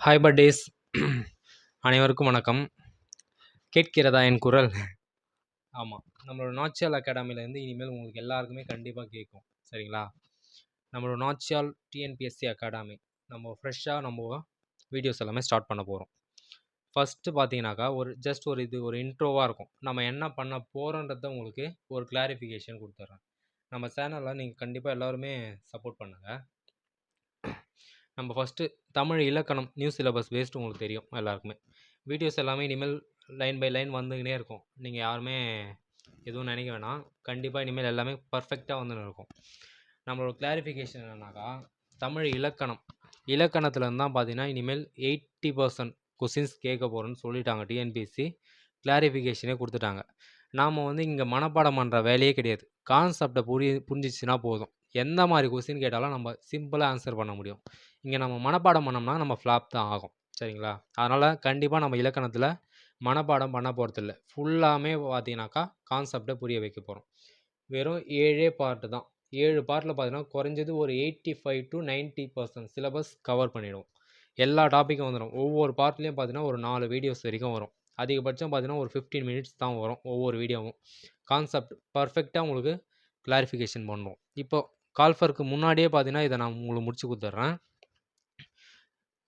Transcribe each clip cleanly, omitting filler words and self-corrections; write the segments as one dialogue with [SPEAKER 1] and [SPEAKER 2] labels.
[SPEAKER 1] Hi buddies. அனைவருக்கும் வணக்கம். கேட்கிறதா என் குரல்? ஆமாம், நம்மளோட நாச்சியால் அகாடமிலேருந்து இனிமேல் உங்களுக்கு எல்லாருக்குமே கண்டிப்பாக கேட்கும். சரிங்களா? நம்மளோட நாச்சியால் டிஎன்பிஎஸ்சி அகாடமி நம்ம ஃப்ரெஷ்ஷாக வீடியோஸ் எல்லாமே ஸ்டார்ட் பண்ண போகிறோம். ஃபஸ்ட்டு பார்த்தீங்கன்னாக்கா ஒரு இன்ட்ரோவாக இருக்கும். நம்ம என்ன பண்ண போகிறோன்றத உங்களுக்கு ஒரு கிளாரிஃபிகேஷன் கொடுத்துட்றேன். நம்ம சேனலில் நீங்கள் கண்டிப்பாக எல்லோருமே சப்போர்ட் பண்ணுங்கள். நம்ம ஃபஸ்ட்டு தமிழ் இலக்கணம் நியூ சிலபஸ் பேஸ்டு உங்களுக்கு தெரியும் எல்லாருக்குமே. வீடியோஸ் எல்லாமே இனிமேல் லைன் பை லைன் வந்துக்கினே இருக்கும். நீங்கள் யாருமே எதுவும் நினைக்க வேணாம். கண்டிப்பாக இனிமேல் எல்லாமே பர்ஃபெக்டாக வந்துன்னு இருக்கும். நம்மளோட கிளாரிஃபிகேஷன் என்னன்னாக்கா, தமிழ் இலக்கணத்துலேருந்து தான் பார்த்தீங்கன்னா இனிமேல் 80% கொஸ்டின்ஸ் கேட்க போகிறோன்னு சொல்லிட்டாங்க. டிஎன்பிஎஸ்சி கிளாரிஃபிகேஷனே கொடுத்துட்டாங்க. நாம் இங்கே மனப்பாடம் பண்ணுற வேலையே கிடையாது. கான்செப்டை புரிஞ்சிச்சுன்னா போதும். எந்த மாதிரி கொஸ்டின் கேட்டாலும் நம்ம சிம்பிளாக ஆன்சர் பண்ண முடியும். இங்கே நம்ம மனப்பாடம் பண்ணோம்னா நம்ம ஃப்ளாப் தான் ஆகும். சரிங்களா? அதனால் கண்டிப்பாக நம்ம இலக்கணத்தில் மனப்பாடம் பண்ண போகிறதில்ல. ஃபுல்லாமே பார்த்தீங்கன்னாக்கா கான்செப்டை புரிய வைக்க போகிறோம். வெறும் 7 பார்ட்டு தான். 7 பார்ட்டில் பார்த்தீங்கன்னா குறைஞ்சது ஒரு 85 to 90% சிலபஸ் கவர் பண்ணிவிடும். எல்லா டாப்பிக்கும் வந்துடும். ஒவ்வொரு பார்ட்லேயும் பார்த்தீங்கன்னா ஒரு 4 வீடியோஸ் வரைக்கும் வரும். அதிகபட்சம் பார்த்தீங்கன்னா ஒரு 15 மினிட்ஸ் தான் வரும் ஒவ்வொரு வீடியோவும். கான்செப்ட் பர்ஃபெக்டாக உங்களுக்கு கிளாரிஃபிகேஷன் பண்ணுவோம். இப்போ கால்ஃபருக்கு முன்னாடியே பார்த்தீங்கன்னா இதை நான் உங்களுக்கு முடிச்சு கொடுத்துட்றேன்.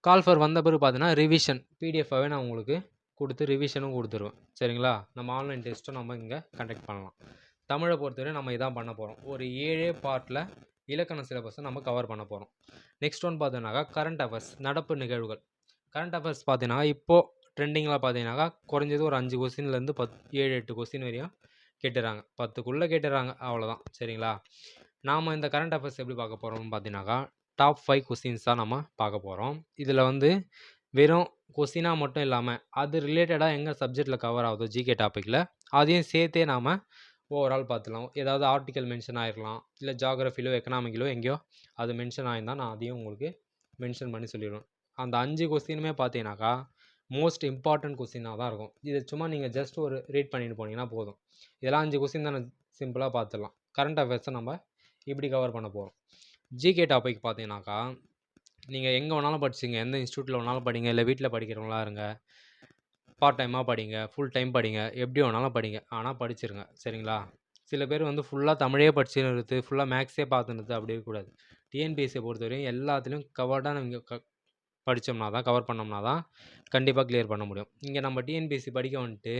[SPEAKER 1] கால்ஃபர் வந்த பிறகு பார்த்தீங்கன்னா ரிவிஷன் பிடிஎஃபாகவே நான் உங்களுக்கு கொடுத்து ரிவிஷனும் கொடுத்துருவேன். சரிங்களா? நம்ம ஆன்லைன் டெஸ்ட்டும் நம்ம இங்கே கண்டக்ட் பண்ணலாம். தமிழை பொறுத்தவரை நம்ம இதான் பண்ண போகிறோம். ஒரு 7 பார்ட்டில் இலக்கண சிலபஸை நம்ம கவர் பண்ண போகிறோம். நெக்ஸ்ட் ஒன் பார்த்தீங்கன்னாக்கா கரண்ட் அஃபேர்ஸ், நடப்பு நிகழ்வுகள். கரண்ட் அஃபேர்ஸ் பார்த்தீங்கன்னா இப்போது ட்ரெண்டிங்கில் பார்த்தீங்கன்னாக்கா குறைஞ்சது ஒரு 5 கொஸ்டின்லேருந்து 7-8 கொஸ்டின் வரையும் கேட்டுறாங்க. 10க்குள்ளே கேட்டுறாங்க, அவ்வளோதான். சரிங்களா? நாம் இந்த கரண்ட் அஃபேர்ஸ் எப்படி பார்க்க போகிறோம்னு பார்த்தீங்கன்னாக்கா டாப் 5 கொஸ்டின்ஸ் தான் நம்ம பார்க்க போகிறோம். இதில் வெறும் கொஸ்டினாக மட்டும் இல்லாமல் அது ரிலேட்டடாக எங்கள் சப்ஜெக்டில் கவர் ஆகுதோ ஜிகே டாப்பிக்கில் அதையும் சேர்த்தே நாம் ஓவரால் பார்த்துக்கலாம். ஏதாவது ஆர்டிக்கல் மென்ஷன் ஆகிருக்கலாம், இல்லை ஜாகிரஃபிலோ எக்கனாமிக்கிலோ எங்கேயோ அது மென்ஷன் ஆகிருந்தால் நான் அதையும் உங்களுக்கு மென்ஷன் பண்ணி சொல்லிடுவேன். அந்த 5 கொஸ்டினுமே பார்த்தீங்கன்னாக்கா மோஸ்ட் இம்பார்ட்டன்ட் கொஸ்டினாக தான் இருக்கும். இது சும்மா நீங்கள் ஜஸ்ட் ஒரு ரீட் பண்ணிட்டு போனீங்கன்னா போதும். இதெல்லாம் 5 கொஸ்டின் தான் சிம்பிளாக பார்த்துடலாம். கரண்ட் அஃபேர்ஸை நம்ம இப்படி கவர் பண்ண போகிறோம். ஜிகே டாபிக் பார்த்தீங்கன்னாக்கா நீங்கள் எங்கே வேணாலும் படிச்சிங்க, எந்த இன்ஸ்டியூட்டில் வேணாலும் படிங்க, இல்லை வீட்டில் படிக்கிறவங்களா இருங்க, பார்ட் டைமாக படிங்க, ஃபுல் டைம் படிங்க, எப்படி வேணாலும் படிங்க, ஆனால் படிச்சிருங்க. சரிங்களா? சில பேர் ஃபுல்லாக தமிழே படிச்சுன்னு ஃபுல்லாக மேக்ஸே பார்த்துன்னு அப்படி இருக்கக்கூடாது. டிஎன்பிஎஸ்சியை பொறுத்தவரையும் எல்லாத்துலேயும் கவர்டாக நம்ம படித்தோம்னா தான், கவர் பண்ணோம்னா தான் கண்டிப்பாக கிளியர் பண்ண முடியும். இங்கே நம்ம டிஎன்பிஎஸ்சி படிக்க வந்துட்டு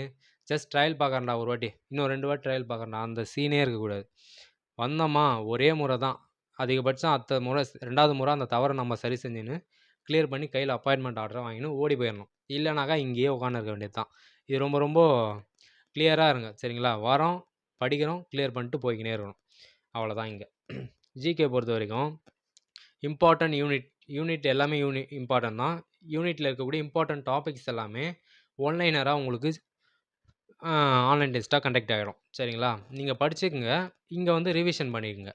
[SPEAKER 1] ஜஸ்ட் ட்ரையல் பார்க்குறேன்டா ஒரு வாட்டி, இன்னும் 2 வாட்டி ட்ரையல் பார்க்குறேன்டா, அந்த சீனே இருக்கக்கூடாது. வந்தோமா ஒரே முறை தான், அதிகபட்சம் அடுத்த முறை 2வது முறை அந்த தவறை நம்ம சரி செஞ்சுன்னு கிளியர் பண்ணி கையில் அப்பாயின்மெண்ட் ஆர்டரை வாங்கின்னு ஓடி போயிடணும். இல்லைனாக்கா இங்கேயே உட்காந்துருக்க வேண்டியது தான். இது ரொம்ப ரொம்ப கிளியராக இருங்க. சரிங்களா? வரோம், படிக்கிறோம், கிளியர் பண்ணிட்டு போய்க்கினே இருக்கணும், அவ்வளோதான். இங்கே ஜிகே பொறுத்த வரைக்கும் இம்பார்ட்டன்ட் யூனிட் எல்லாமே இம்பார்ட்டன்ட் தான். யூனிட்டில் இருக்கக்கூடிய இம்பார்ட்டன்ட் டாபிக்ஸ் எல்லாமே ஒன்லைனராக உங்களுக்கு ஆன்லைன் டெஸ்ட்டாக கண்டக்ட் ஆகிடும். சரிங்களா? நீங்கள் படிச்சுக்குங்க, இங்கே ரிவிஷன் பண்ணிக்கோங்க.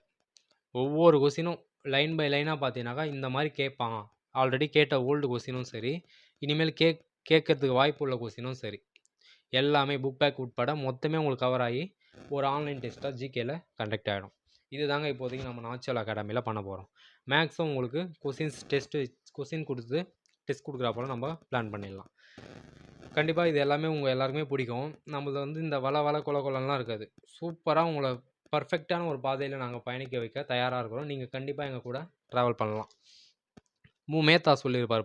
[SPEAKER 1] ஒவ்வொரு கொஸ்டினும் லைன் பை லைனாக பார்த்தீங்கன்னாக்கா இந்த மாதிரி கேட்பான். ஆல்ரெடி கேட்ட ஓல்டு கொஸ்டினும் சரி, இனிமேல் கேட்கறதுக்கு வாய்ப்பு உள்ள கொஸ்டினும் சரி, எல்லாமே புக் பேக் உட்பட மொத்தமே உங்களுக்கு கவர் ஆகி ஒரு ஆன்லைன் டெஸ்ட்டாக ஜிகேல கண்டக்ட் ஆகிடும். இது தாங்க இப்போதைக்கு நம்ம நாச்சியால் அகாடமியில் பண்ண போகிறோம். மேக்ஸும் உங்களுக்கு கொஸ்டின் கொடுத்து டெஸ்ட் கொடுக்குறா போல் நம்ம பிளான் பண்ணிடலாம். கண்டிப்பாக இது எல்லாமே உங்கள் எல்லாருக்குமே பிடிக்கும். நம்மளது இந்த வள கொலலாம் இருக்காது. சூப்பராக உங்களை பர்ஃபெக்டான ஒரு பாதையில் நாங்கள் பயணிக்க வைக்க தயாராக இருக்கிறோம். நீங்கள் கண்டிப்பாக எங்கள் கூட ட்ராவல் பண்ணலாம். மேத்தா சொல்லியிருப்பார்